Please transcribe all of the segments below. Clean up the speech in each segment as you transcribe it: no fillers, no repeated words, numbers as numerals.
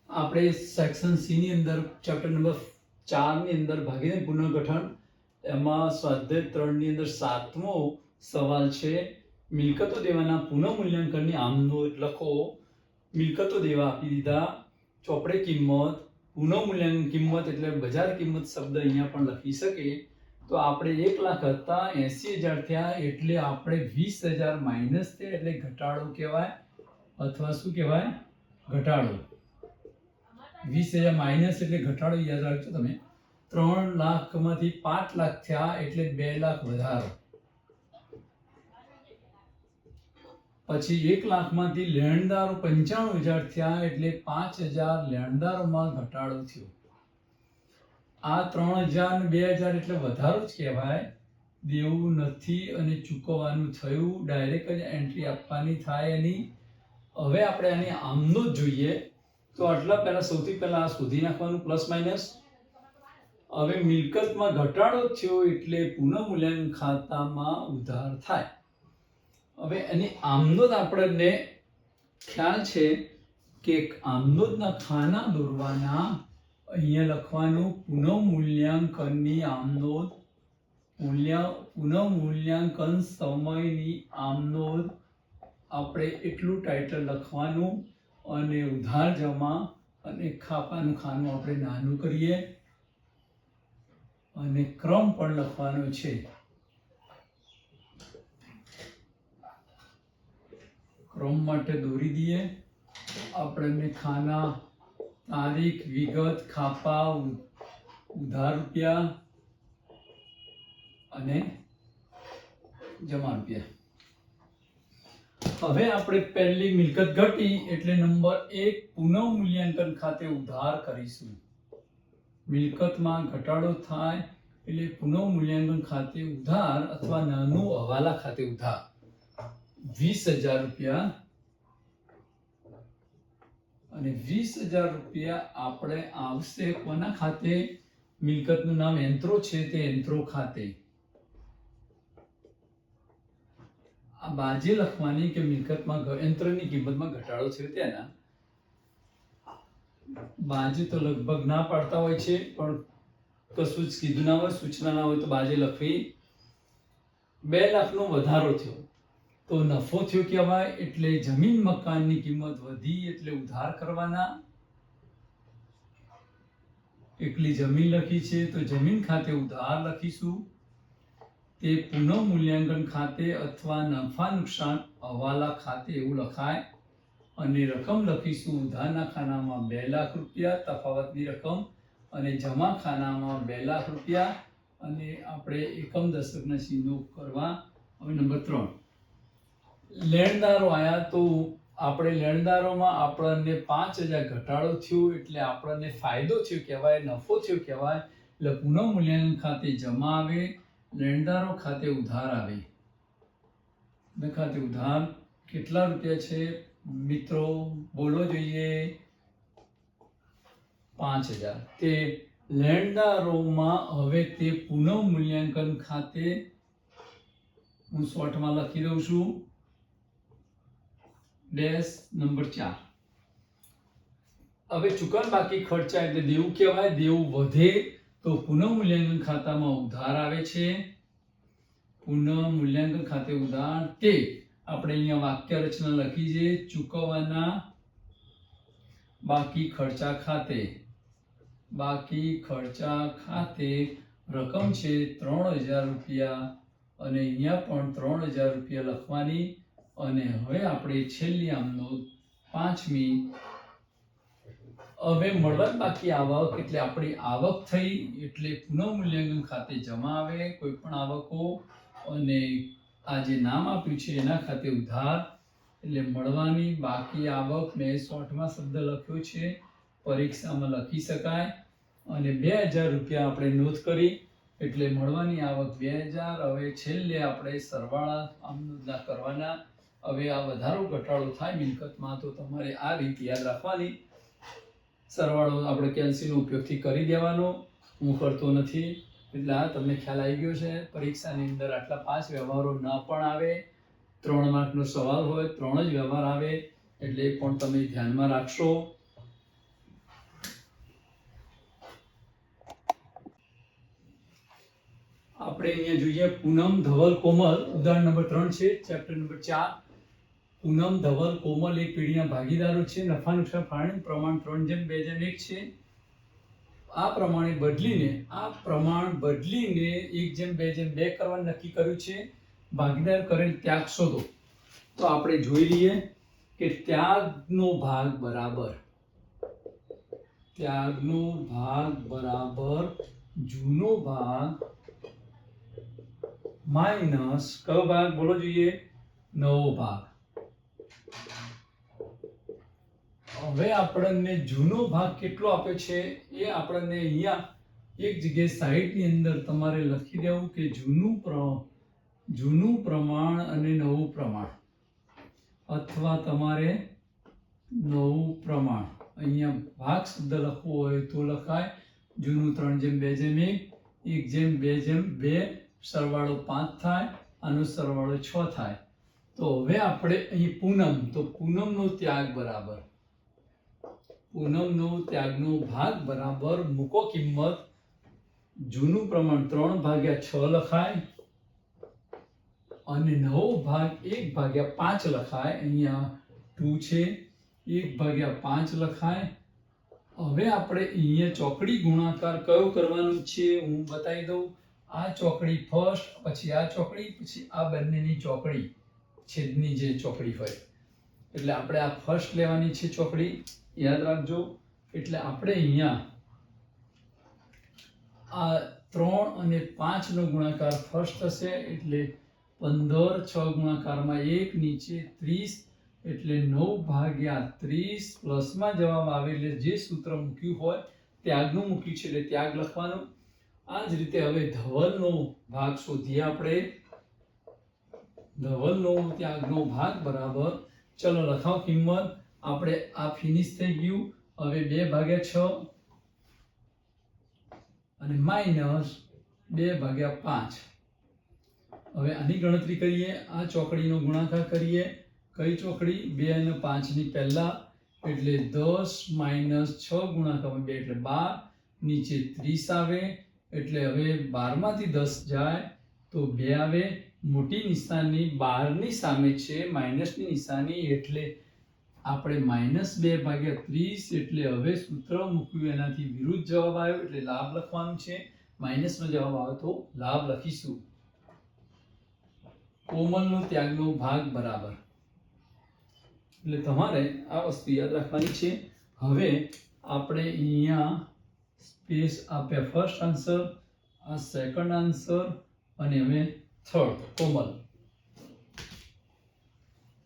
આપણે section C ની અંદર ચેપ્ટર નંબર 4 ની અંદર ભાગીને પુનર્ગઠન એમાં સ્વાધ્યાય 3 ની અંદર 7મો સવાલ છે મિલકતો દેવાના પુનઃમૂલ્યાંકનની આમનોંધ લખો. મિલકતો દેવા આપી દીધા, ચોપડે કિંમત, પુનઃમૂલ્યાંકન કિંમત એટલે બજાર કિંમત શબ્દ અહીંયા પણ લખી શકે. તો આપણે 1 લાખ હતા 80,000 થયા એટલે આપણે 20,000 માઇનસ થયા એટલે ઘટાડો કહેવાય અથવા શું કહેવાય? ઘટાડો. 20,000 માઇનસ એટલે ઘટાડો, યાદ રાખજો તમે. 3 લાખમાંથી 5 લાખ થયા એટલે 2 લાખ વધારો. પછી 1 લાખમાંથી લેણદારો 95,000 થયા એટલે 5,000 લેણદારોમાં ઘટાડો થયો. આ 3,000 ને 2,000 એટલે વધારો જ કહેવાય. દેવું નથી અને ચૂકવવાનું થયું, ડાયરેક્ટ જ એન્ટ્રી આપવાની થાય એની. હવે આપણે આની આમનોંધ જોઈએ તો આટલા પહેલા સૌથી પહેલા આ શોધી નાખવાનું પ્લસ માઇનસ. હવે મિલકતમાં ઘટાડો થયો એટલે પુનઃમૂલ્યાંકન ખાતામાં ઉધાર થાય. હવે એની આમનોંધ આપણને ખ્યાલ છે કે આમનોંધના ખાના દોરવાના. અહીંયા લખવાનું પુનઃમૂલ્યાંકનની આમનોંધ, પુનઃમૂલ્યાંકન સમયની આમનોંધ. આપણે એટલું ટાઇટલ લખવાનું અને ઉધાર જમા અને ખાપાનું ખાનું આપણે નાનું કરીએ અને ક્રમ પણ લખવાનો છે. ક્રમ માટે દોરી દઈએ. આપણને ખાના, તારીખ, વિગત, ખાપા, ઉધાર રૂપિયા અને જમા રૂપિયા. હવે આપણે પહેલી મિલકત ઘટી એટલે નંબર 1 પુનઃમૂલ્યાંકન ખાતે ઉધાર કરીશું. મિલકતમાં ઘટાડો થાય એટલે પુનઃમૂલ્યાંકન ખાતે ઉધાર અથવા નાનું હવાલા ખાતે ઉધાર. 20,000 રૂપિયા અને 20,000 રૂપિયા આપણે આવશે કોના ખાતે? મિલકતનું નામ એન્ત્રો છે તે એન્ત્રો ખાતે. આ બાજે લખવાની કે મિલકતમાં યંત્રની કિંમતમાં ઘટાડો છે તેના. બાજે તો લગભગ ના પાડતા હોય છે પણ કશું જ કીધું ના હોય, સૂચના ના હોય તો બાજે લખવી. 2 લાખનો વધારો થયો તો નફો થયો કહેવાય. એટલે જમીન મકાનની કિંમત વધી એટલે ઉધાર કરવાના. એકલી જમીન લખી છે તો જમીન ખાતે ઉધાર લખીશું. તે પુનઃમૂલ્યાંકન ખાતે અથવા નફા નુકસાન હવાલા ખાતે એવું લખાય. અને રકમ લખીશું ઉધારના ખાનામાં 2 લાખ રૂપિયા તફાવતની રકમ અને જમા ખાનામાં 2 લાખ રૂપિયા. અને આપણે એકમ દશકના ચિહ્નો કરવા. હવે નંબર 3 લેણદારો આયા તો આપણે લેણદારોમાં આપણને 5,000 ઘટાડો થયો એટલે આપણને ફાયદો થયો કહેવાય, નફો થયો કહેવાય. એટલે પુનઃમૂલ્યાંકન ખાતે જમા આવે, લેણદારો ખાતે ઉધાર આવે. ખાતે ઉધાર કેટલા રૂપિયા છે મિત્રો? બોલો જોઈએ. 5,000. તે લેણદારોમાં હવે તે પુનઃમૂલ્યાંકન ખાતે હું શોર્ટમાં લખી દઉં છું. Dash number 4. હવે ચૂકવણ બાકી ખર્ચા એટલે દેવું કહેવાય. દેવું વધે તો પુનઃમૂલ્યાંકન ખાતામાં ઉધાર આવે છે. પુનઃમૂલ્યાંકન ખાતે ઉધાર તે આપણે અહીંયા વાક્ય રચના લખી છે. ચૂકવવાના બાકી ખર્ચા ખાતે, બાકી ખર્ચા ખાતે રકમ છે 3,000 રૂપિયા અને અહીંયા પણ 3,000 રૂપિયા લખવાની. અને હવે આપણે છેલ્લી આમનોંધ 5મી. હવે મળવા બાકી આવક એટલે આપણી આવક થઈ એટલે પુનઃમૂલ્યાંકન ખાતે જમા આવે કોઈ પણ આવકો. અને આ જે નામ આપ્યું છે એના ખાતે ઉધાર એટલે મળવાની બાકી આવક. મેં શોર્ટમાં શબ્દ લખ્યો છે, પરીક્ષામાં લખી શકાય. અને 2,000 રૂપિયા આપણે નોંધ કરી એટલે મળવાની આવક 2,000. હવે છેલ્લે આપણે સરવાળા આમનોંધના કરવાના. હવે આ વધારો ઘટાડો થાય મિલકતમાં તો તમારે આ રીત યાદ રાખવાની. સરવાળો આપણે કેલ્સીનો ઉપયોગથી કરી દેવાનો. હું કરતો નથી એટલે આ તમને ખ્યાલ આવી ગયો છે. પરીક્ષાની અંદર આટલા 5 વ્યવહારો ન પણ આવે. 3 માર્કનો સવાલ હોય 3 જ વ્યવહાર આવે એટલે એ પણ તમે ધ્યાનમાં રાખશો. આપણે અહીંયા જોઈએ પૂનમ ધવલ કોમલ, ઉદાહરણ નંબર 3 છે, ચેપ્ટર નંબર 4. પૂનમ ધવલ કોમલ એક પેઢીના ભાગીદારો છે. નફા નુકસાન ફાળવણીનું પ્રમાણ 3:2:1 છે. આ પ્રમાણ બદલીને 1:2:2 કરવાનું નક્કી કર્યું છે. ભાગીદાર કરેલ ત્યાગ શોધો. તો આપણે જોઈ લઈએ કે ત્યાગનો ભાગ બરાબર જૂનો ભાગ માઇનસ કયો ભાગ બોલો જોઈએ? નવો ભાગ. હવે આપણને જૂનો ભાગ કેટલો આપ્યો છે એ આપણને અહીંયા એક જગ્યાએ સાઈડની અંદર તમારે લખી દેવું કે જૂનું પ્રમાણ અને નવું પ્રમાણ, અથવા તમારે નવું પ્રમાણ. અહીંયા ભાગ શબ્દ લખવો હોય તો લખાય જૂનું 3:2:1, 1:2:2, સરવાળો 5 થાય, આનો સરવાળો 6 થાય. તો હવે આપણે અહીં પૂનમ, તો પૂનમનો ત્યાગનો ભાગ બરાબર મૂકો કિંમત. જૂનું પ્રમાણ 3/6 લખાય અને નવો ભાગ 1/5 લખાય. અહીંયા 2 છે, 1/5 લખાય. હવે આપણે અહીંયા ચોકડી ગુણાકાર કયો કરવાનો છે હું બતાવી દઉં. આ ચોકડી ફર્સ્ટ, પછી આ ચોકડી, પછી આ બંનેની ચોકડી, છેદની જે ચોકડી હોય, એટલે આપણે આ ફર્સ્ટ લેવાની છે ચોકડી, યાદ રાખજો. એટલે આપણે અહીંયા આ 3 અને 5 નો ગુણાકાર ફર્સ્ટ થશે, એટલે 15, 6 ગુણાકારમાં 1, નીચે 30, એટલે 9/30 પ્લસમાં જવાબ આવે એટલે જે સૂત્ર મૂક્યું હોય ત્યાગનું મૂક્યું છે એટલે ત્યાગ લખવાનો. આ જ રીતે હવે ધવલનો ભાગ શોધીએ આપણે. ધવલનો ત્યાગનો ભાગ બરાબર, ચલો લખાવ કિંમત. આપણે આ ફિનિશ થઈ ગયું. હવે 2/6 અને માઇનસ 2/5. હવે આની ગણતરી કરીએ. આ ચોકડીનો ગુણાકાર કરીએ. કઈ ચોકડી? 2 અને 5 ની પહેલા, એટલે 10 - 6 ગુણાકારમાં 2 એટલે 12, નીચે 30 આવે, એટલે હવે 12 માંથી 10 જાય તો 2 આવે. મોટી નિશાની 12 ની સામે છે, માઇનસની નિશાની, એટલે આપણે -2/30, એટલે હવે સૂત્ર મૂક્યું એનાથી વિરુદ્ધ જવાબ આવ્યો એટલે લાભ લખવાનું છે. માઇનસનો જવાબ આવે તો લાભ લખીશું. કોમલનો ત્યાગનો ભાગ બરાબર, એટલે તમારે આ વસ્તુ યાદ રાખવાની છે. હવે આપણે અહીંયા સ્પેસ આપ્યા ફર્સ્ટ આન્સર, આ સેકન્ડ આન્સર, અને હવે થર્ડ કોમલ.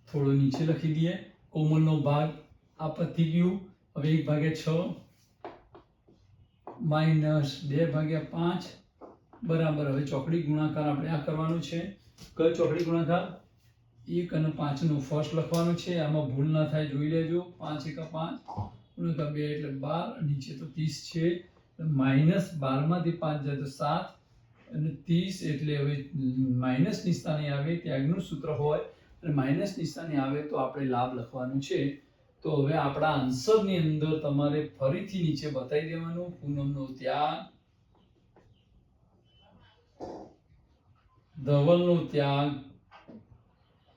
થોડો નીચે લખી દઈએ. કોમલનો ભાગ આ પતી ગયું. હવે 1/6 માઇનસ 2/5 બરાબર. હવે ચોકડી ગુણાકાર આપણે આ કરવાનું છે. કયો ચોકડી ગુણાકાર? 1 અને 5 નું ફર્સ્ટ લખવાનું છે. આમાં ભૂલ ના થાય જોઈ લેજો. 5 × 5 ગુણાકાર 2 એટલે 12, નીચે તો 30 છે, -12 માંથી 5 જાય તો 7 અને 30, એટલે હવે માઇનસ નિશાની આવે. ત્યાગનું સૂત્ર હોય એટલે માઇનસ નિશાની આવે તો આપણે લાભ લખવાનું છે. તો હવે આપણા આન્સરની અંદર તમારે ફરીથી નીચે બતાવી દેવાનું પૂનમનો ત્યાગ, ધવલનો ત્યાગ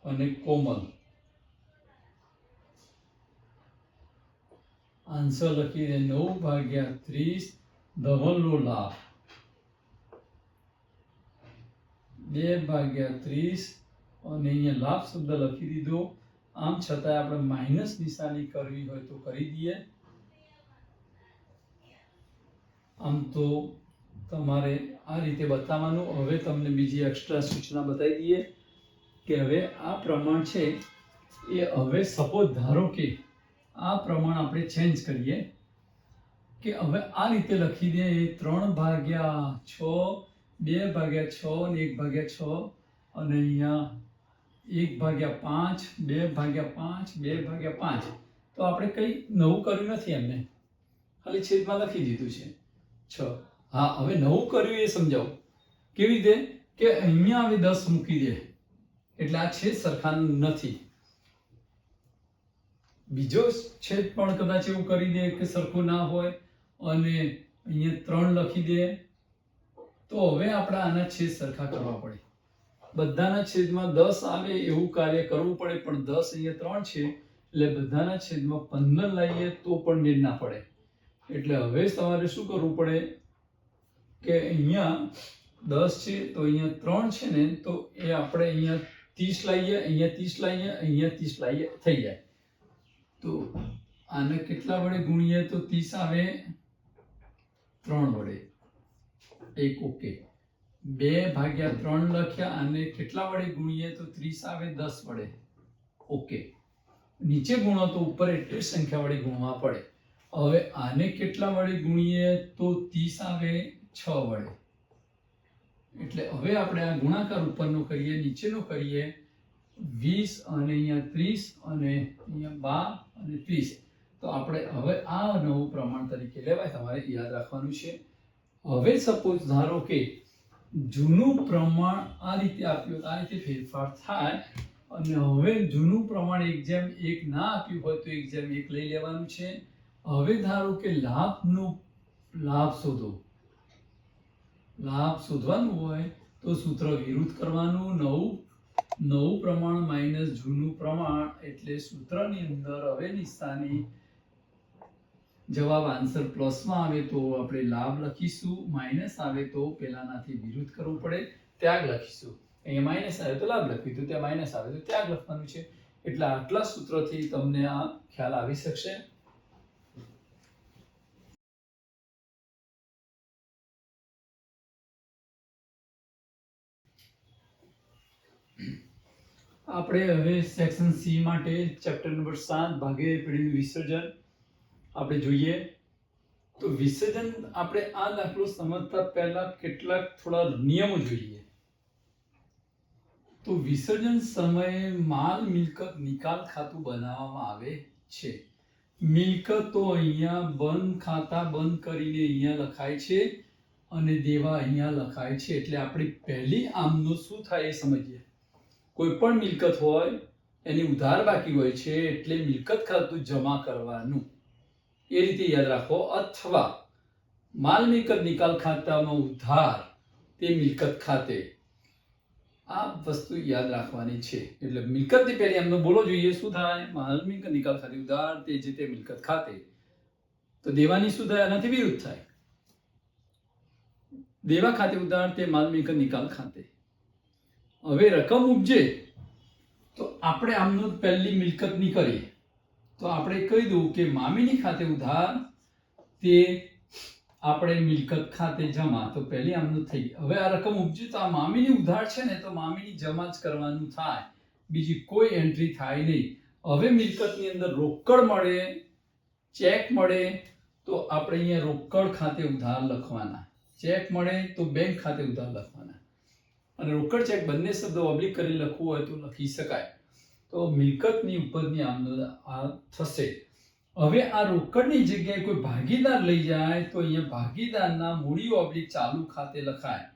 અને કોમલ. આન્સર લખી દે 9/30. ધવલનો લાભ 2/30 અને અહીંયા લાભ શબ્દ લખી દીધો. આમ છતાં આપણે માઇનસ નિશાની કરવી હોય તો કરી દઈએ. આમ તો તમારે આ રીતે બતાવવાનું. હવે તમને બીજી એક્સ્ટ્રા સૂચના બતાવી દઈએ કે હવે આ પ્રમાણ છે એ હવે સપોઝ ધારો કે આ પ્રમાણ આપણે ચેન્જ કરીએ કે હવે આ રીતે લખી દે 3/6, 2/6 અને 1/6, અને અહીંયા 1/5, 2/5, 2/5. તો આપણે કંઈ નવું કર્યું નથી, એમને ખાલી છેદમાં લખી દીધું છે 6. હા, હવે નવું કર્યું એ સમજાવું. કેવી રીતે? કે અહીંયા હવે 10 મૂકી દે એટલે આ છેદ સરખા નથી. બીજો છેદ પણ કદાચ એવું કરી દે કે સરખું ના હોય અને અહીંયા 3 લખી દે, તો હવે આપણે આના છેદ સરખા કરવા પડે. બધાના છેદમાં 10 આવે એવું કાર્ય કરવું પડે, પણ 10 અહીંયા 3 છે એટલે બધાના છેદમાં 15 લાવીએ તો પણ મેળ ના પડે. એટલે હવે તમારે શું કરવું પડે કે અહીંયા 10 છે તો અહીંયા 3 છે ને, તો એ આપણે અહીંયા 30 લાવીએ, અહીંયા 30 લાવીએ, અહીંયા 30 લાવીએ, થઈ જાય. તો આને કેટલા વડે ગુણીએ તો 30 આવે 3 વડે. એક ઓકે. 2/3 લખ્યા, આને કેટલા વડે ગુણીએ તો 30 આવે 10 વડે. ઓકે. નીચે ગુણો તો ઉપર એટલી સંખ્યા વડે ગુણવા પડે. હવે આને કેટલા વડે ગુણીએ તો 30 આવે 6 વડે. એટલે હવે આપણે આ ગુણાકાર ઉપરનો કરીએ, નીચેનો કરીએ. 20 અને અહીંયા 30 અને અહીંયા 12 અને 30. તો આપણે હવે આ નવું પ્રમાણ તરીકે લેવાય, તમારે યાદ રાખવાનું છે. હવે સપોઝ ધારો કે જૂનું પ્રમાણ આ રીતે આપ્યું, આ રીતે ફેરફાર થાય અને હવે જૂનું પ્રમાણ 1:1 ના આપ્યું હોય તો 1:1 લઈ લેવાનું છે. હવે ધારો કે લાભ શોધો. લાભ શોધવાનું હોય તો સૂત્ર વિરુદ્ધ કરવાનું. નવું પ્રમાણ માઇનસ જૂનું પ્રમાણ, એટલે સૂત્રની અંદર હવે નિશાની જવાબ આન્સર પ્લસમાં આવે તો આપણે લાભ લખીશું, માઇનસ આવે તો પેલાનાથી વિરુદ્ધ કરવું પડે, ત્યાગ લખીશું. અહીંયા માઇનસ આવે તો લાભ લખ્યું, તો ત્યાં માઇનસ આવે તો ત્યાગ લખવાનું છે. એટલે આટલા સૂત્રથી તમને આ ખ્યાલ આવી શકશે. આપણે હવે સેક્શન સી માટે ચેપ્ટર નંબર 7 ભાગ્ય પેઢીનું વિસર્જન આપણે જોઈએ. તો વિસર્જન આપણે આ દાખલો સમજતા પહેલા કેટલાક થોડા નિયમો જોઈએ. તો વિસર્જન સમયે માલ મિલકત નિકાલ ખાતું બનાવવામાં આવે છે. મિલકતો અહીંયા બંધ ખાતા બંધ કરીને અહીંયા લખાય છે અને દેવા અહીંયા લખાય છે. એટલે આપણી પહેલી આમનો શું થાય એ સમજીએ. કોઈ પણ મિલકત હોય એની ઉધાર બાકી હોય છે એટલે મિલકત ખાતું જમા કરવાનું, એ રીતે યાદ રાખો. અથવા માલ મિલકત નિકાલ ખાતામાં ઉધાર તે મિલકત ખાતે, આ વસ્તુ યાદ રાખવાની છે. એટલે મિલકતની પહેલી એમનો બોલો જોઈએ શું થાય? માલ મિલકત નિકાલ ખાતે ઉધાર તે જે તે મિલકત ખાતે. તો દેવાની શું થાય? આનાથી વિરુદ્ધ થાય. દેવા ખાતે ઉધાર તે માલ મિલકત નિકાલ ખાતે. હવે રકમ ઉપજે તો આપણે આમનો પહેલી મિલકતની કરીએ તો આપણે કહી દઉં કે મામીની ખાતે ઉધાર તે આપણે મિલકત ખાતે જમા. તો પહેલી આમનું થઈ. હવે આ રકમ ઉપજી તો આ મામીની ઉધાર છે ને, તો મામીની જમા જ કરવાનું થાય, બીજી કોઈ એન્ટ્રી થાય નહીં. હવે મિલકતની અંદર રોકડ મળે, ચેક મળે તો આપણે અહીંયા રોકડ ખાતે ઉધાર લખવાના. ચેક મળે તો બેંક ખાતે ઉધાર લખવાના. અને રોકડ ચેક બંને શબ્દો ઓબ્લિક કરી લખવું હોય તો લખી શકાય. તો મિલકતની ઉપરની આમનો આ થશે. હવે આ રોકડની જગ્યાએ કોઈ ભાગીદાર લઈ જાય તો અહીંયા ભાગીદારના મૂડી ઓબ્લિક ચાલુ ખાતે લખાય.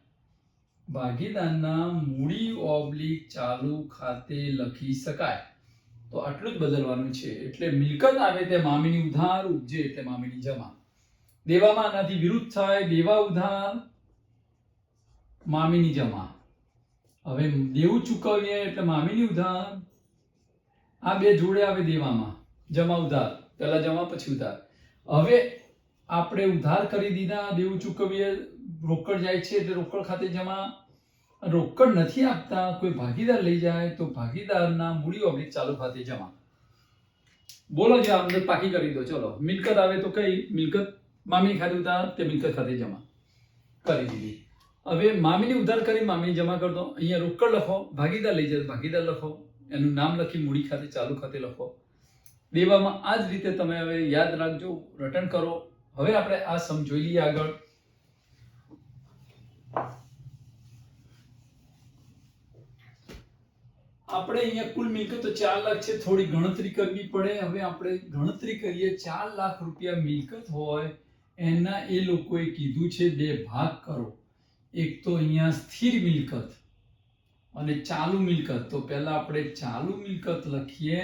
ભાગીદારના મૂડી ઓબ્લિક ચાલુ ખાતે લખી શકાય. તો આટલું જ બદલવાનું છે. એટલે મિલકત આવે તે મામીની ઉધાર, ઉપજે એટલે મામીની જમા. દેવામાં આનાથી વિરુદ્ધ થાય. દેવા ઉધાર, મામીની જમા. હવે દેવું ચૂકવીએ એટલે મામીની ઉધાર, આ બે જોડે આવે દેવામાં. જમા ઉધાર, પહેલા જમા પછી ઉધાર. હવે આપણે ઉધાર કરી દીધા, દેવું ચૂકવીએ, રોકડ જાય છે એટલે રોકડ ખાતે જમા. રોકડ નથી આપતા, કોઈ ભાગીદાર લઈ જાય તો ભાગીદારના મૂડી ઓબ્લિક ચાલુ ખાતે જમા. બોલો જે આમને પાકી કરી દો. ચલો, મિલકત આવે તો કઈ મિલકત? મામીની ખાતે ઉધાર તે મિલકત ખાતે જમા કરી દીધી. હવે મામીની ઉધાર કરી મામીની જમા કરી દો. અહીંયા રોકડ લખો, ભાગીદાર લઈ જાય ભાગીદાર લખો, એનું નામ લખી મૂડી ખાતે ચાલુ ખાતે લખો. દેવામાં આ જ રીતે તમે હવે યાદ રાખજો, રટન કરો. હવે આપણે આ સમજી લઈએ આગળ. આપણે અહીંયા કુલ મિલકત તો 4 લાખ છે, થોડી ગણતરી કરવી પડે. હવે આપણે ગણતરી કરીએ. 4 લાખ રૂપિયા મિલકત હોય એના એ લોકોએ કીધું છે 2 ભાગ કરો. એક તો અહીંયા સ્થિર મિલકત અને ચાલુ મિલકત. તો પહેલા આપણે ચાલુ મિલકત લખીએ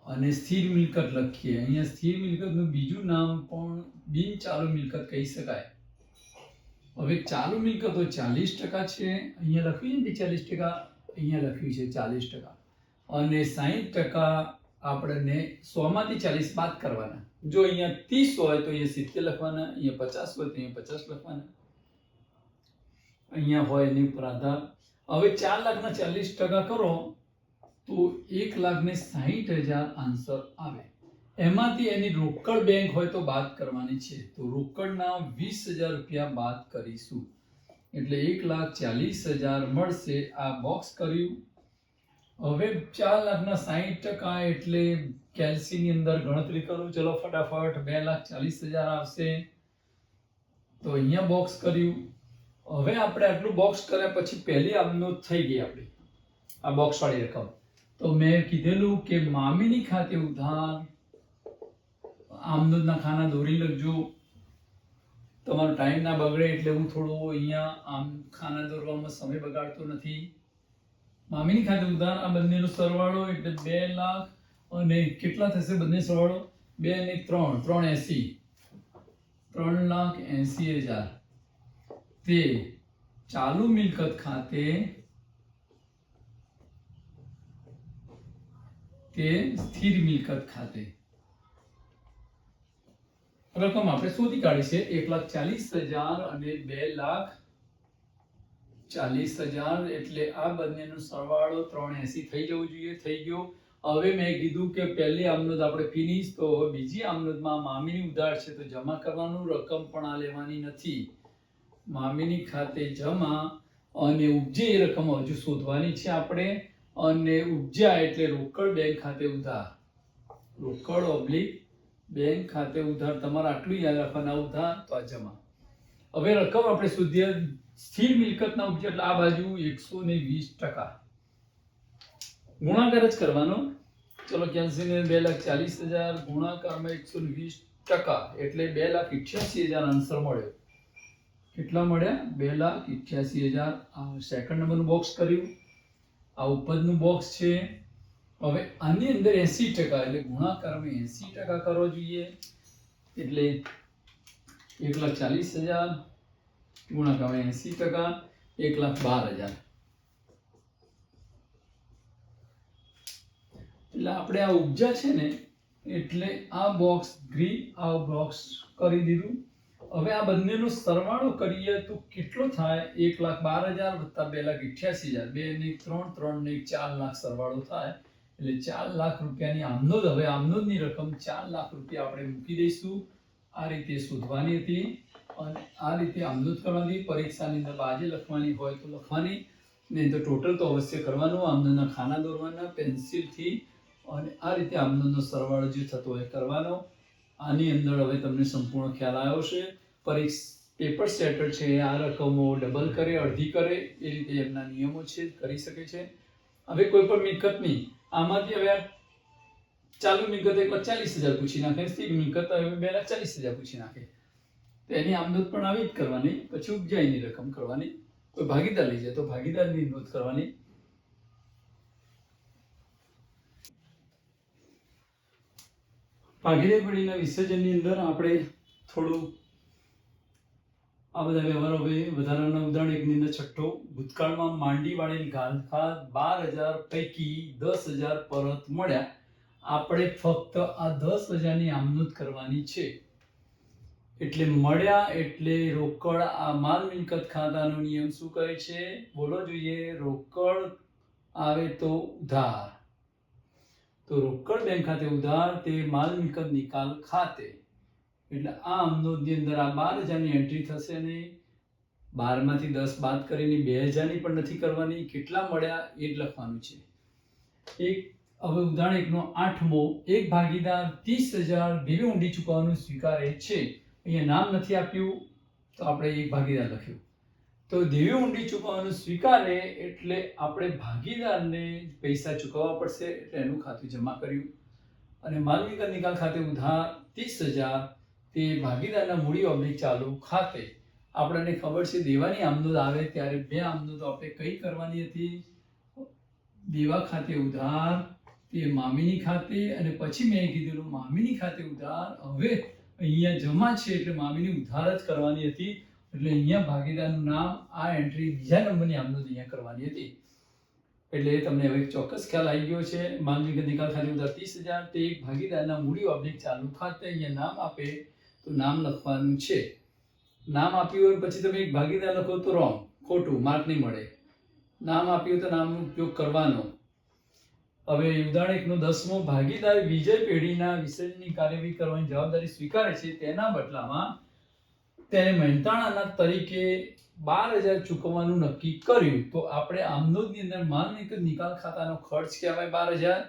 અને સ્થિર મિલકત લખીએ. અહીંયા સ્થિર મિલકતનું બીજું નામ પણ બિન ચાલુ મિલકત કહી શકાય. હવે ચાલુ મિલકતો 40% છે, અહીંયા લખ્યું છે ને 40%, અહીંયા લખ્યું છે 40%, અને 60% આપણને 100 માંથી 40 બાદ કરવાના. જો અહીંયા 30 હોય તો અહીંયા 70 લખવાના, અહીંયા 50 હોય તો અહીંયા 50 લખવાના, અહીંયા હોય એની ઉપર આધાર. હવે 4 લાખના 40% કરો તો 1,60,000 આન્સર આવે. એમાંથી એની રોકડ બેંક હોય તો બાદ કરવાની છે, તો રોકડના 20,000 રૂપિયા બાદ કરીશું, એટલે 1,40,000 મળશે. આ બોક્સ કર્યું. હવે 4,60,000 એટલે કેલ્સીની અંદર ગણતરી કરું, ચલો ફટાફટ. 2,40,000 આવશે, તો અહીંયા બોક્સ કર્યું. હવે આપણે આટલું બોક્સ કર્યા પછી પહેલી આમનોંધ થઈ ગઈ આપણી, આ બોક્સ વાળી રકમ. તો મેં કીધેલું કે મામીની ખાતે ઉધાર, આમનોંધના ખાના દોરી લખજો, તમારો ટાઈમ ના બગડે એટલે હું થોડો અહીંયા આમ ખાના દોરવામાં સમય બગાડતો નથી. મામીની ખાતે ઉધાર, આ બંનેનો સરવાળો એટલે 2 લાખ, અને કેટલા થશે બંને સરવાળો? 2 અને 3 380, 3,80,000 તે ચાલુ મિલકત ખાતે, તે સ્થિર મિલકત ખાતે. રકમ આપણે શોધી કાઢી છે 1,40,000 અને 2,40,000, એટલે આ બંનેનો સરવાળો 380 થઈ જવું જોઈએ. થઈ ગયો. હવે મેં કીધું કે પહેલી આમનોંધ આપણે ફિનિશ, તો બીજી આમનોંધમાં મામીની ઉધાર છે તો જમા કરવાનું, રકમ પણ આ લેવાની નથી. મામીની ખાતે જમા, અને ઉપજે એ રકમ હજુ શોધવાની છે આપણે, અને ઉપજ્યા એટલે રોકડ બેંક ખાતે ઉધાર, રોકડ ઓબ્લિક બેંક ખાતે ઉધાર. તમારે આટલું યાદ રાખવાના, ઉધાર તો આ જમા. હવે રકમ આપણે શોધીએ. સ્થિર મિલકતના ઉપજે એટલે આ બાજુ 120%, ગુણાકાર જ કરવાનો. ચલો કેલ્સીને 2,40,000 ગુણાકારમાં 120% એટલે 2,88,000 આન્સર મળ્યો. કેટલા મળ્યા? 2,88,000. આ સેકન્ડ નંબરનું બોક્સ કર્યું. આ ઉપરનું બોક્સ છે. હવે આની અંદર 80%, એટલે ગુણાકારમાં 80% કરવો જોઈએ, એટલે 1,40,000 ગુણાકારમાં 80%, 1,12,000. એટલે આપણે આ ઉપજા છે ને, એટલે આ બોક્સ ગ્રીન, આ બોક્સ કરી દીધું. હવે આ બંનેનો સરવાળો કરીએ તો કેટલો થાય? 1,12,000 વત્તા 2,88,000, 2 ને 3 3 ને 4 લાખ સરવાળો થાય, એટલે 4 લાખ રૂપિયાની આમનોંધ. હવે આમનોંધની રકમ 4 લાખ રૂપિયા આપણે મૂકી દઈશું. આ રીતે શોધવાની હતી, અને આ રીતે આમનોંધ કરવાની. પરીક્ષાની અંદર બાજે લખવાની હોય તો લખવાની, નહીં તો ટોટલ તો અવશ્ય કરવાનું. આમનોંધના ખાના દોરવાના પેન્સિલથી, અને આ રીતે આમનોંધનો સરવાળો જે થતો હોય કરવાનો. આની અંદર હવે તમને સંપૂર્ણ ખ્યાલ આવ્યો છે. પેપર સેટર છે આ રકમો ડબલ કરે, અડધી કરે, એ રીતે એમના નિયમો છે, કરી શકે છે. હવે કોઈ પણ મિલકતની આમાંથી હવે ચાલુ મિલકત 1,40,000 પૂછી નાખે, સ્થિર મિલકત હવે 2,40,000 પૂછી નાખે, તો એની આમનોંધ પણ આવી જ કરવાની. પછી ઉપજાઈની રકમ કરવાની. કોઈ ભાગીદાર લઈ જાય તો ભાગીદારની નોંધ કરવાની. ભાગીદાર પેઢીના વિસર્જનની અંદર આપણે થોડું આ બધા વ્યવહારો. હવે વધારાના ઉદાહરણ એકની અંદર છઠ્ઠો, ભૂતકાળમાં માંડી વાળેલી ગાલખા 12,000 પૈકી 10,000 પરત મળ્યા. આપણે ફક્ત આ 10,000ની આમનોંધ કરવાની છે. એટલે મળ્યા એટલે રોકડ. આ માલ મિલકત ખાતાનો નિયમ શું કહે છે? બોલો જોઈએ. રોકડ આવે તો ઉધાર, તો રોકડ બેંક ખાતે ઉધાર, તે માલ મિલકત નિકાલ ખાતે. એટલે આ આમનોંધની અંદર આ 12,000ની એન્ટ્રી થશે નહીં. 12 માંથી 10 બાદ કરીને 2,000ની પણ નથી કરવાની. કેટલા મળ્યા એ જ લખવાનું છે. હવે ઉદાહરણ 1 નો 8મો, એક ભાગીદાર 30,000 દેવી ઊંડી ચૂકવવાનું સ્વીકારે છે. અહીંયા નામ નથી આપ્યું તો આપણે એક ભાગીદાર લખ્યું. તો દેવી ઊંડી ચૂકવવાનું સ્વીકારે એટલે આપણે ભાગીદારને પૈસા ચૂકવવા પડશે, એટલે એનું ખાતું જમા કર્યું. અને માલ મિલકત નિકાલ ખાતે ઉધાર 30,000, તે ભાગીદારના મૂડી ઓબ્લિક ચાલુ ખાતે. આપણને ખબર છે દેવાની આમનોંધ આવે ત્યારે બે આમનોંધો આપણે કઈ કરવાની હતી? દેવા ખાતે ઉધાર તે મામીની ખાતે, અને પછી મેં કીધેલું મામીની ખાતે ઉધાર. હવે અહીંયા જમા છે એટલે મામીની ઉધાર જ કરવાની હતી, એટલે અહીંયા ભાગીદારનું નામ આ એન્ટ્રી બીજા નંબરની આમનોંધ અહીંયા કરવાની હતી. એટલે તમને હવે ચોક્કસ ખ્યાલ આવી ગયો છે. માલ મિલકત નિકાલ ખાતે ઉધાર 30,000, તે એક ભાગીદારના મૂડી ઓબ્લિક ચાલુ ખાતે અહીંયા નામ આપે તો નામ લખવાનું છે. નામ આપ્યું હોય પછી તમે એક ભાગીદાર લખો તો રોંગ, ખોટું, માર્ક નહીં મળે. નામ આપ્યું તો નામનો ઉપયોગ કરવાનો. હવે ઉદાહરણ 1 નો 10મો, ભાગીદાર વિજય પેઢીના વિસર્જનની કાર્યવાહી કરવાની જવાબદારી સ્વીકારે છે, તેના બદલામાં તેને મહેનતાણા તરીકે 12,000 ચૂકવવાનું નક્કી કર્યું. તો આપણે આમનોંધની અંદર માલ મિલકત નિકાલ ખાતાનો ખર્ચ કહેવાય 12,000,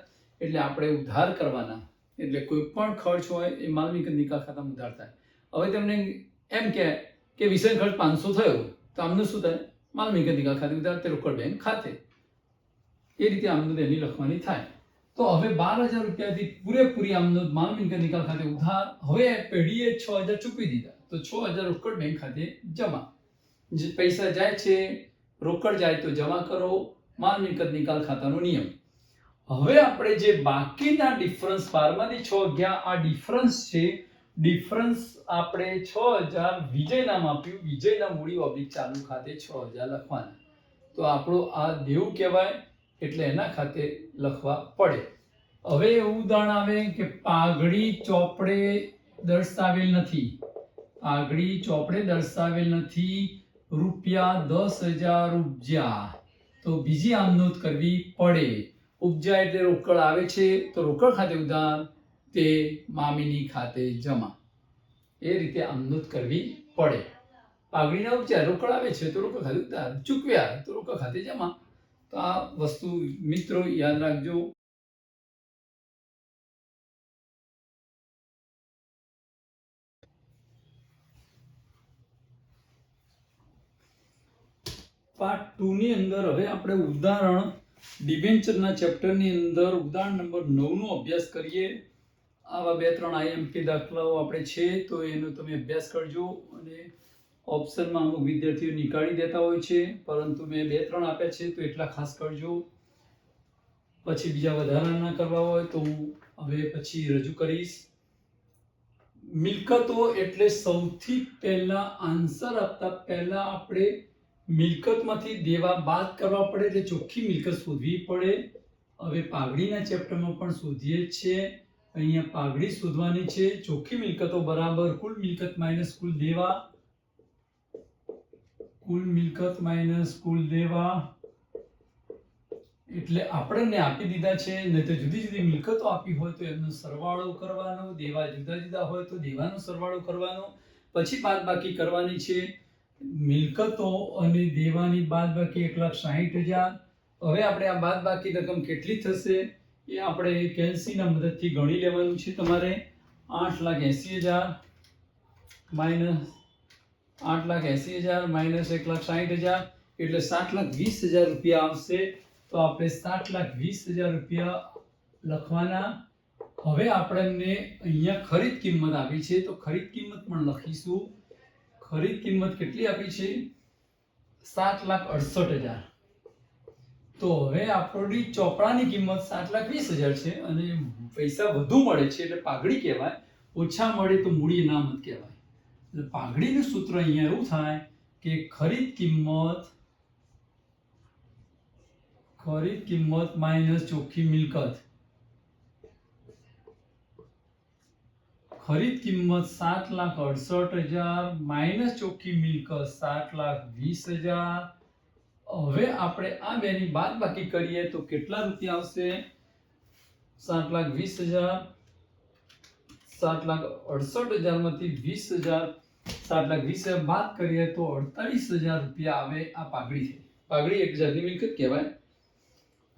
એટલે આપણે ઉધાર કરવાના. એટલે કોઈ પણ ખર્ચ હોય એ માલ મિલકત નિકાલ ખાતામાં ઉધાર થાય. હવે તમને એમ કહે કે વિસર્જન ખર્ચ 500 થયો, તો આમનું શું થાય? માલ મિલકત નિકાલ ખાતે ઉધાર, તે રોકડ બેંક ખાતે. એ રીતે આમનોંધ એની લખવાની થાય. તો હવે 12,000 રૂપિયાથી પૂરેપૂરી આમનોંધ માલ મિલકત નિકાલ ખાતે ઉધાર. હવે પેઢીએ 6,000 ચૂકવી દીધા, તો 6,000 રોકડ બેંક ખાતે જમા. જે પૈસા જાય છે રોકડ જાય તો જમા કરો, માલ મિલકત નિકાલ ખાતાનો નિયમ. હવે આપણે જે બાકીના ડિફરન્સ 12માંથી 6 ગયા, આ ડિફરન્સ છે. ડિફરન્સ આપણે 6,000 વિજય નામ આપ્યું, વિજયના મૂડી ઓબ્લિક ચાલુ ખાતે 6,000 લખવાના. તો આપણું આ દેવું કહેવાય, એટલે એના ખાતે લખવા પડે. હવે એવું ઉદાહરણ આવે કે પાઘડી ચોપડે દર્શાવેલ નથી, પાઘડી ચોપડે દર્શાવેલ નથી, રૂપિયા 10,000 ઉપજ્યા, તો બીજી આમનોંધ કરવી પડે. ઉપજ્યા એટલે રોકડ આવે છે, તો રોકડ ખાતે ઉધાર, તે મામીની ખાતે જમા. એ રીતે આમનોંધ કરવી પડે. પાઘડીના ઉપજ્યા, રોકડ આવે છે તો રોકડ ખાતે ઉધાર, ચૂકવ્યા તો રોકડ ખાતે જમા. તો આ વસ્તુ મિત્રો યાદ રાખજો. પાર્ટ 2 ની અંદર હવે આપણે ઉદાહરણ ડિબેન્ચરના ચેપ્ટરની અંદર ઉદાહરણ નંબર 9 નો અભ્યાસ કરીએ. આવા 2-3 IMP દાખલાઓ આપણે છે, તો એનો તમે અભ્યાસ કરજો. અને ઓપ્શનમાં અમુક વિદ્યાર્થીઓ નીકાળી દેતા હોય છે, પરંતુ મેં 2-3 આપ્યા છે, તો એટલા ખાસ કરજો. પછી બીજા વધારાના કરવા હોય તો હું હવે પછી રજૂ કરીશ. મિલકતો એટલે સૌથી પહેલા આન્સર આપતા પહેલા આપણે મિલકતમાંથી દેવા બાદ કરવા પડે, એટલે ચોખ્ખી મિલકત શોધવી પડે. હવે પાઘડીના ચેપ્ટરમાં પણ શોધીએ છીએ. અહીંયા પાઘડી શોધવાની છે. ચોખ્ખી મિલકતો બરાબર કુલ મિલકત માઇનસ કુલ દેવા, કુલ મિલકત માઇનસ કુલ દેવા. એટલે આપણને આપી દીધા છે, નહીં તો જુદી જુદી મિલકતો આપી હોય તો એમનો સરવાળો કરવાનો, દેવા જુદા જુદા હોય તો દેવાનો સરવાળો કરવાનો, પછી બાદબાકી કરવાની છે. મિલકતો અને દેવાની બાદબાકી 1,60,000. હવે આપણે આ બાદબાકી રકમ કેટલી થશે એ આપણે કેલ્સીના મદદથી ગણી લેવાનું છે. તમારે 8,80,000 માઇનસ 8,80,000 માઇનસ 1,60,000 એટલે 7,20,000 રૂપિયા આવશે. તો આપણે 7,20,000 રૂપિયા લખવાના. હવે આપણને અહીંયા ખરીદ કિંમત આપી છે, તો ખરીદ કિંમત પણ લખીશું. ખરીદ કિંમત કેટલી આપી છે? 7,68,000. તો હવે આપણી ચોપડાની કિંમત 7,20,000 છે, અને પૈસા વધુ મળે છે એટલે પાઘડી કહેવાય, ઓછા મળે તો મૂડી અનામત કહેવાય. એટલે પાઘડીનું સૂત્ર અહીંયા એવું થાય કે ખરીદ કિંમત માઇનસ ચોખ્ખી મિલકત. ખરીદ કિંમત 7,68,000 માઇનસ ચોખ્ખી મિલકત 7,20,000. હવે આપણે આ બેની બાદબાકી કરીએ તો કેટલા રૂપિયા આવશે? 7,20,000 7,68,000 માંથી 20,000 7,20,000 બાદ કરીએ તો 48,000 રૂપિયા આવે. આ પાઘડી છે. પાઘડી એક જાતની મિલકત કહેવાય.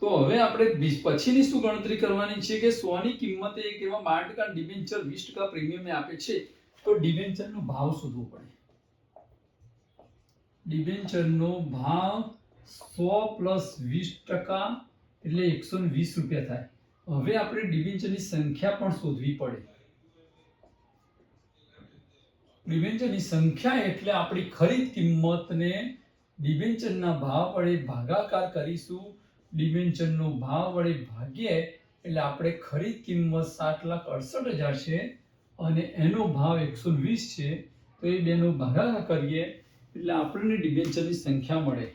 તો હવે આપણે પછીની શું ગણતરી કરવાની છે કે 100 ની કિંમતે એક એવા 12% ડિબેન્ચર 20% પ્રીમિયમ આપે છે, તો ડિબેન્ચરનો ભાવ શોધવો પડે. ડિબેન્ચરનો ભાવ 100 પ્લસ 20% એટલે 120 રૂપિયા થાય. હવે આપણે ડિબેન્ચરની સંખ્યા પણ શોધવી પડે. ડિબેન્ચરની સંખ્યા એટલે આપણી ખરીદ કિંમતને ડિબેન્ચરના ભાવ વડે ભાગાકાર કરીશું. ડિબેન્ચરનો ભાવ વડે ભાગીએ એટલે આપણે ખરીદ કિંમત 7,68,000 છે અને એનો ભાવ 120 છે, તો એ બેનો ભાગાકાર કરીએ એટલે આપણને ડિબેન્ચરની સંખ્યા મળે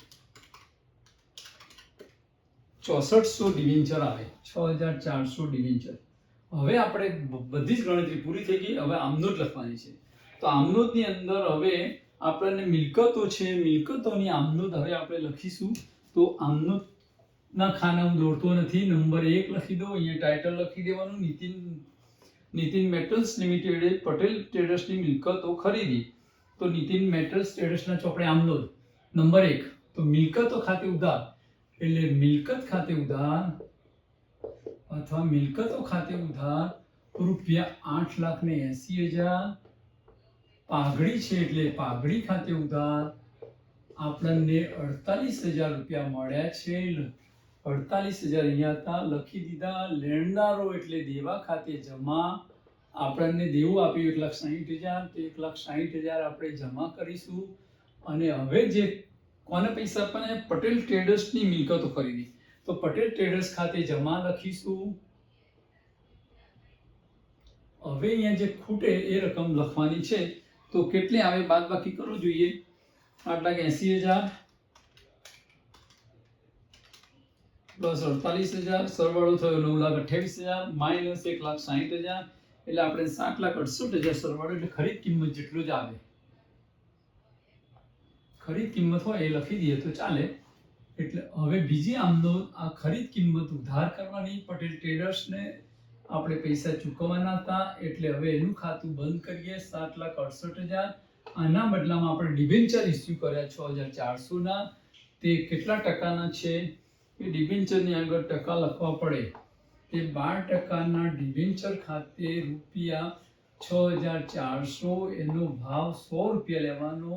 6400 ડિબેન્ચર આવે, 6400 ડિબેન્ચર. હવે આપણે બધી જ ગણતરી પૂરી થઈ ગઈ. હવે આમનોંધ લખવાની છે. તો આમનોંધની અંદર હવે આપણને મિલકતો છે, મિલકતોની આમનોંધ હવે આપણે લખીશું. તો આમનોંધના ખાના હું દોડતો નથી, નંબર 1 લખી દો, અહીંયા ટાઇટલ લખી દેવાનું, નીતિન મેટલ્સ લિમિટેડે પટેલ ટ્રેડર્સની મિલકતો ખરીદી. તો નીતિન મેટલ્સ ટ્રેડર્સના ચોપડે આમનોંધ નંબર 1. તો મિલકતો ખાતે ઉધાર એટલે મિલકત ખાતે ઉધાર અથવા મિલકતો ખાતે ઉધાર રૂપિયા 8,80,000. પાઘડી છે એટલે પાઘડી ખાતે ઉધાર આપણને 48,000 રૂપિયા મળ્યા છે. 48,000 અહીંયા હતા, લખી દીધા. લેણદારો એટલે દેવા ખાતે જમા, આપણને દેવું આપ્યું 1,60,000, તો 1,60,000 આપણે જમા કરીશું. અને હવે જે કોને પૈસા આપવાના? પટેલ ટ્રેડર્સની મિલકતો ખરીદી, તો પટેલ ટ્રેડર્સ ખાતે જમા લખીશું. હવે અહીંયા જે ખૂટે એ રકમ લખવાની છે. તો કેટલી આવે બાદબાકી કરવું જોઈએ. 8,80,000 પ્લસ 48,000 સરવાળો થયો 9,28,000 માઇનસ 1,60,000 એટલે આપણે 7,68,000 સરવાળો એટલે ખરીદ કિંમત જેટલું જ આવે. ખરીદ કિંમત હોય એ લખી દઈએ તો ચાલે. એટલે હવે બીજી આમનોંધ, આ ખરીદ કિંમત ઉધાર કરવાની પટેલ ટ્રેડર્સને આપણે પૈસા ચૂકવવાના હતા, એટલે હવે એનું ખાતું બંધ કરીએ 7,68,000. આના બદલામાં આપણે ડિબેન્ચર ઇસ્યુ કર્યા 6,400 ના. તે કેટલા ટકાના છે એ ડિબેન્ચરની આગળ ટકા લખવા પડે. તે 12% ડિબેન્ચર ખાતે રૂપિયા 6,400, એનો ભાવ 100 રૂપિયા લેવાનો,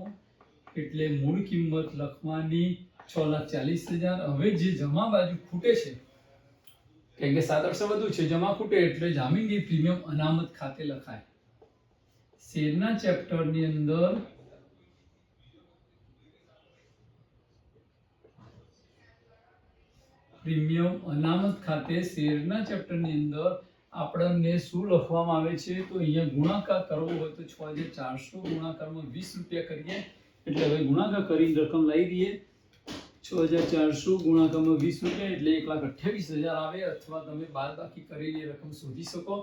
એટલે મૂળ કિંમત લખવાની 6,40,000. હવે જે જમા બાજુ ખૂટે છે, કેમ કે 7,800 વધુ છે, જમા ખૂટે એટલે જામીનગીર પ્રીમિયમ અનામત ખાતે લખાય. શેરના ચેપ્ટરની અંદર પ્રીમિયમ અનામત ખાતે શેરના ચેપ્ટરની અંદર આપણને શું લખવામાં આવે છે? તો અહીંયા ગુણાકાર કરવો હોય તો 6,400 ગુણાકારમાં 20 રૂપિયા કરીએ. એટલે હવે ગુણાકાર કરીને રકમ લઈ દઈએ. 6,400 ગુણાકારમાં 20 રૂપિયા એટલે 1,28,000 આવે, અથવા તમે બાદબાકી કરેલી રકમ શોધી શકો.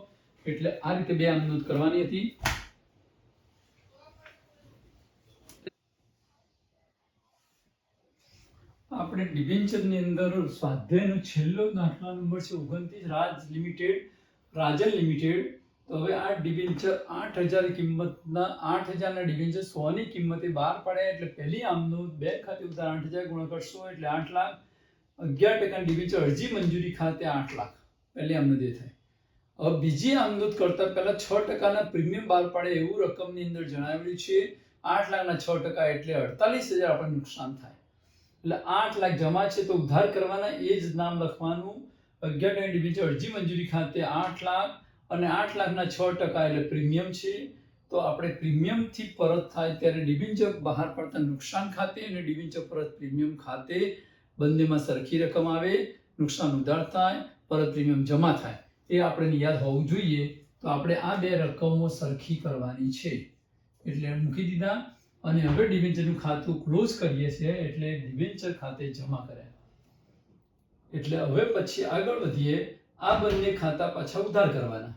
એટલે આ રીતે બે આમનોંધ કરવાની હતી. આપણે ડિબેન્ચરની અંદર સ્વાધ્યાયનો છેલ્લો દાખલા નંબર છે 29 રાજન લિમિટેડ. તો હવે આ ડિબેન્ચર 8,000 કિંમતના 8,000 ના ડિબેન્ચર 100 ની કિંમતે બહાર પડ્યા. એટલે પહેલી આમનોંધ બેંક ખાતે ઉધાર 8,000 ગુણાકાર 100 એટલે 8 લાખ. 11% ડિબેન્ચર અરજી મંજૂરી ખાતે 8 લાખ. પહેલી આમનોંધ એ થાય. હવે બીજી આમનોંધ કરતા પહેલા 6% ના પ્રીમિયમ બહાર પડે એવું રકમની અંદર જણાવેલું છે. 8 લાખના 6% એટલે 48,000 આપણને નુકસાન થાય. એટલે 8 લાખ જમા છે તો ઉધાર કરવાના, એ જ નામ લખવાનું. 11% ડિબેન્ચર અરજી મંજૂરી ખાતે 8 લાખ અને 8 લાખના 6% એટલે પ્રીમિયમ છે. તો આપણે પ્રીમિયમથી પરત થાય ત્યારે ડિબેન્ચર બહાર પડતા નુકસાન ખાતે અને ડિબેન્ચર પરત પ્રીમિયમ ખાતે બંનેમાં સરખી રકમ આવે. નુકસાન ઉધાર થાય, પરત પ્રીમિયમ જમા થાય, એ આપણે યાદ હોવું જોઈએ. તો આપણે આ બે રકમો સરખી કરવાની છે એટલે મૂકી દીધા. અને હવે ડિબેન્ચરનું ખાતું ક્લોઝ કરીએ છીએ એટલે ડિબેન્ચર ખાતે જમા કર્યા. એટલે હવે પછી આગળ વધીએ. આ બંને ખાતા પાછા ઉધાર કરવાના.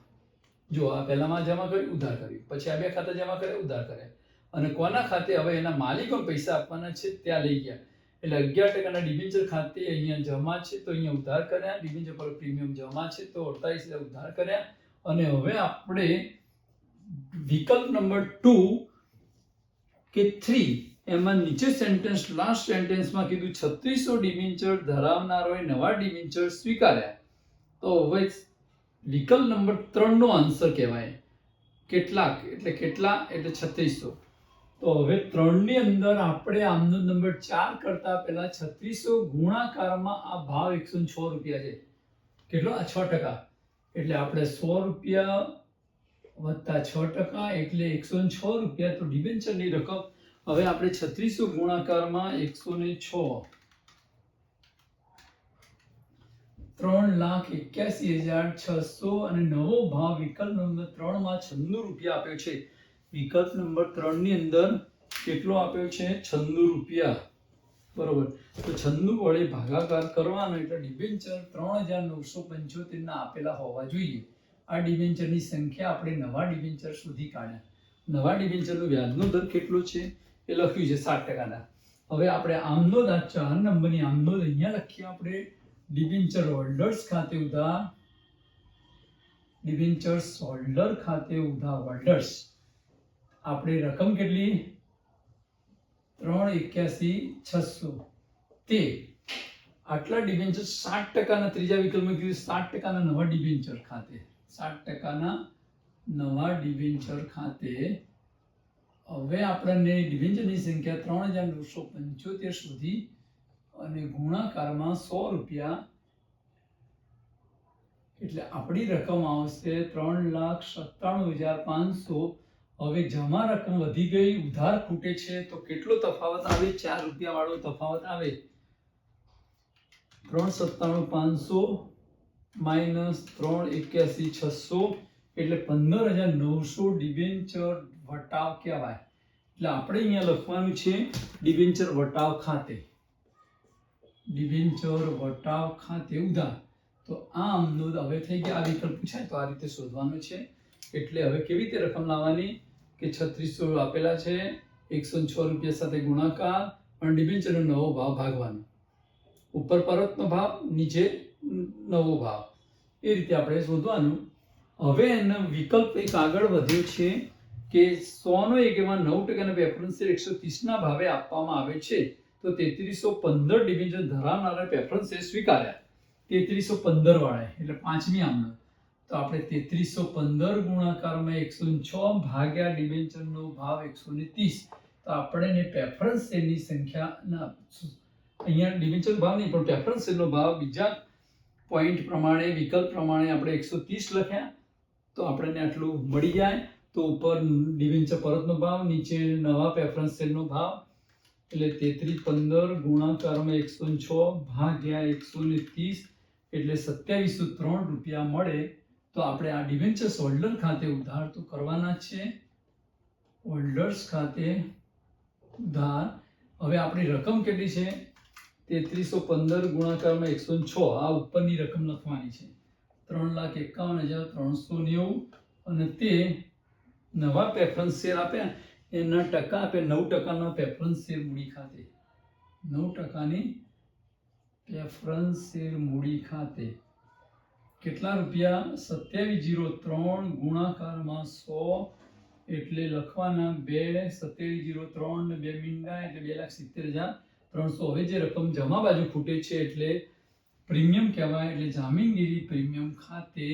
જો આ પહેલામાં જમા કરી ઉધાર કર્યું, પછી આ બે ખાતા જમા કર્યા ઉધાર કર્યા, અને કોના ખાતે હવે એના માલિકોને પૈસા આપવાના છે ત્યાં લઈ ગયા. એટલે 11% ના ડિબેન્ચર ખાતે અહીંયા જમા છે તો અહીંયા ઉધાર કર્યા. ડિબેન્ચર પર પ્રીમિયમ જમા છે તો 48,000 ઉધાર કર્યા. અને હવે આપણે વિકલ્પ નંબર 2 કે 3 એમાં નીચે સેન્ટેન્સ લાસ્ટ સેન્ટેન્સમાં કીધું 3600 ડિબેન્ચર ધરાવનારોએ નવા ડિબેન્ચર સ્વીકાર્યા. તો હવે વિકલ્પ નંબર 3 નો આન્સર કહેવાય. કેટલાક એટલે કેટલા એટલે 3600. તો હવે 3 ની અંદર આપણે આમનોંધ નંબર 4 કરતા પહેલા 3600 ગુણાકારમાં આ ભાવ 106 રૂપિયા છે. કેટલો? આ 6%. એટલે આપણે 100 રૂપિયા વત્તા 6% એટલે 106 રૂપિયા. તો ડિબેન્ચરની રકમ હવે આપણે 3600 ગુણાકારમાં 106 3,81,600 અને નવો ભાવ વિકલ્પ નંબર 3 માં 96 રૂપિયા આપ્યો છે. વિકલ્પ નંબર 3 ની અંદર કેટલો આપ્યો છે? 96 રૂપિયા. બરોબર. તો 96 વડે ભાગાકાર કરવાનો એટલે ડિબેન્ચર 3,975 ના આપેલા હોવા જોઈએ. આ ડિબેન્ચરની સંખ્યા આપણે નવા ડિબેન્ચર સુધી કાઢ્યા. નવા ડિબેન્ચરનો વ્યાજનો દર કેટલો છે એ લખ્યું છે 7%. હવે આપણે આમનોંધ આ 4 નંબરની આમનોંધ અહીંયા લખીએ આપણે. ડિબેન્ચર હોલ્ડર્સ ખાતે ઉધાર, ડિબેન્ચર્સ હોલ્ડર ખાતે ઉધાર હોલ્ડર્સ. આપણે રકમ કેટલી? 3,81,600. તે આટલા ડિબેન્ચર 7%ના ત્રીજા વિકલ્પમાં કીધું 7%ના નવા ડિબેન્ચર ખાતે, 7%ના નવા ડિબેન્ચર ખાતે. હવે આપણને ડિબેન્ચરની સંખ્યા 3,975 સુધી અને ગુણાકારમાં 100 રૂપિયા એટલે આપણી રકમ આવશે 3,97,500. હવે જમા રકમ વધી ગઈ, ઉધાર ખૂટે છે તો કેટલો તફાવત આવે? 4 રૂપિયા વાળો તફાવત આવે. 3,97,500 માઇનસ 3,81,600 એટલે 15,900 ડિબેન્ચર વટાવ કહેવાય. એટલે આપણે અહીંયા લખવાનું છે ડિબેન્ચર વટાવ ખાતે, ડિબેન્ચર વટાવ ખાતે ઉધાર. તો આ આમનોંધ હવે થઈ ગયા. આ વિકલ્પ પૂછાય તો આ રીતે શોધવાનું છે. એટલે હવે કેવી રીતે રકમ લાવવાની કે 3600 આપેલા છે, 106 રૂપિયા સાથે ગુણાકાર અને ડિબેન્ચરનો નવો ભાવ ભાગવાનો. ઉપર પરતનો ભાવ, નીચે નવો ભાવ. એ રીતે આપણે શોધવાનું. હવે એનો વિકલ્પ એક આગળ વધ્યો છે કે 100 નો એક એમાં 9%ના પ્રેફરન્સ શેર 130 ના ભાવે આપવામાં આવે છે તો 3315 ડિબેન્ચર ધરાવનારા પ્રેફરન્સ શેર સ્વીકાર્યા. 3315 વાળા એટલે પાંચમી આમનોંધ. તો આપણે 3315 ગુણાકારમાં 106 ભાગ્યા ડિબેન્ચરનો ભાવ 130. તો આપણને પ્રેફરન્સ શેરની સંખ્યા અહીંયા ડિબેન્ચર ભાવ નહીં પણ પ્રેફરન્સ શેરનો ભાવ બીજા પોઈન્ટ પ્રમાણે વિકલ્પ પ્રમાણે આપણે 130 લખ્યા તો આપણને આટલું મળી જાય. તો ઉપર ડિબેન્ચર પરતનો ભાવ, નીચે નવા પ્રેફરન્સ શેરનો ભાવ એટલે 3315 ગુણાકારમાં 106 ભાગ્યા 130 એટલે 2703 રૂપિયા મળે. તો આપણે આ ડિબેન્ચર્સ હોલ્ડર ખાતે ઉધાર તો કરવાના છે, હોલ્ડર્સ ખાતે ઉધાર. હવે આપણી રકમ કેટલી છે? 3315 ગુણાકારમાં 106. આ ઉપરની રકમ લખવાની છે 3,51,390 અને તે નવા પ્રેફરન્સ શેર આપ્યા એના ટકા આપે 9%નો પ્રેફરન્સ શેર મૂડી ખાતે, 9%ની પ્રેફરન્સ શેર મૂડી ખાતે. કેટલા રૂપિયા? 2703 ગુણાકારમાં 100 એટલે લખવાના 2 2703 ને 2 મીંડા એટલે 2,70,300. હવે જે રકમ જમા બાજુ ખૂટે છે એટલે પ્રીમિયમ કહેવાય. એટલે જામીનગીરી પ્રીમિયમ ખાતે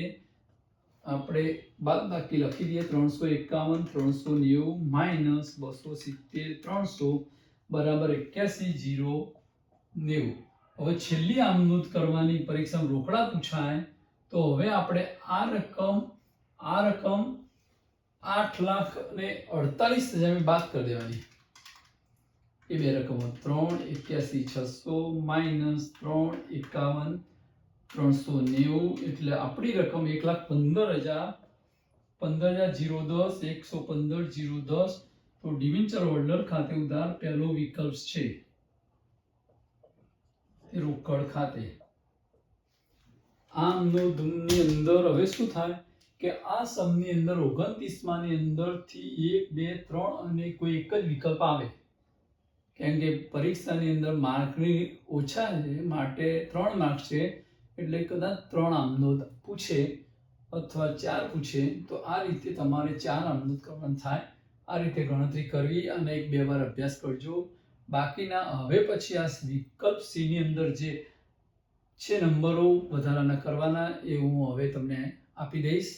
આપણે બાદબાકી લખી દઈએ 351 390 માઇનસ 270 300 બરાબર 81,090. હવે છેલ્લી આમનોંધ કરવાની પરીક્ષામાં રોકડા પૂછાય તો હવે આપણે આ રકમ 8,48,000 બાદ કરી દેવાની. એ બે રકમો 3,81,600 માઇનસ 3,51,390 એટલે આપણી રકમ 1,15,010 115,010. તો ડિબેન્ચર હોલ્ડર ખાતે ઉધાર પહેલો વિકલ્પ છે તે રોકડ ખાતે. આમનોંધની અંદર હવે શું થાય કે આ સમની અંદર 29 માની અંદરથી 1 2 3 અને કોઈ એક જ વિકલ્પ આવે. કેમ કે પરીક્ષાની અંદર માર્કની ઓછા છે માટે 3 માર્ક છે એટલે કદાચ 3 આમનોંધ પૂછે અથવા 4 પૂછે તો આ રીતે તમારે 4 આમનોંધ કરવાનું થાય. આ રીતે ગણતરી કરવી અને 1-2 વાર અભ્યાસ કરજો. બાકીના હવે પછી આ વિકલ્પ સી ની અંદર જે છે નંબરો વધારાના કરવાના એ હું હવે તમને આપી દઈશ.